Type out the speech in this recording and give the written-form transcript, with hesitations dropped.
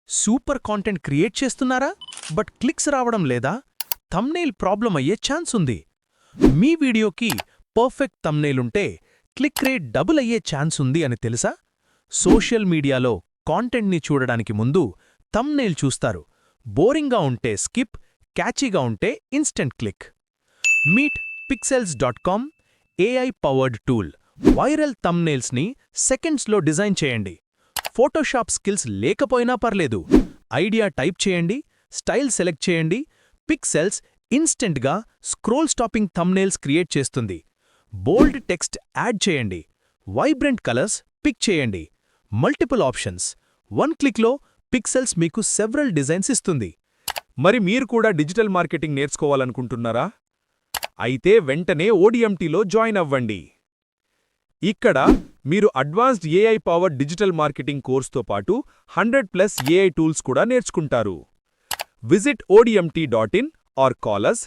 Super content create చేస్తున్నారా but clicks రావడం లేదా? థంబ్నెయిల్ ప్రాబ్లం అయ్యే ఛాన్స్ ఉంది. మీ వీడియోకి పర్ఫెక్ట్ థంబ్నెయిల్ ఉంటే క్లిక్ రేట్ డబుల్ అయ్యే ఛాన్స్ ఉంది అని తెలుసా? సోషల్ మీడియాలో కాంటెంట్ని చూడడానికి ముందు థంబ్నెయిల్ చూస్తారు. బోరింగ్గా ఉంటే స్కిప్, క్యాచీగా ఉంటే instant click. Meet pixels.com AI powered tool. Viral థంబ్నెయిల్స్ని సెకండ్స్లో డిజైన్ చేయండి. ఫోటోషాప్ స్కిల్స్ లేకపోయినా పర్లేదు. ఐడియా టైప్ చేయండి, స్టైల్ సెలెక్ట్ చేయండి. పిక్సెల్స్ ఇన్స్టెంట్గా స్క్రోల్ స్టాపింగ్ థంబ్నెయిల్స్ క్రియేట్ చేస్తుంది. బోల్డ్ టెక్స్ట్ యాడ్ చేయండి. వైబ్రెంట్ కలర్స్ పిక్ చేయండి. Multiple options. వన్ క్లిక్లో పిక్సెల్స్ మీకు సెవరల్ డిజైన్స్ ఇస్తుంది. మరి మీరు కూడా డిజిటల్ మార్కెటింగ్ నేర్చుకోవాలనుకుంటున్నారా? అయితే వెంటనే ODMTలో జాయిన్ అవ్వండి. ఇక్కడ మీరు advanced AI powered digital marketing కోర్సుతో పాటు 100+ AI టూల్స్ కూడా నేర్చుకుంటారు. Visit odmt.in or call us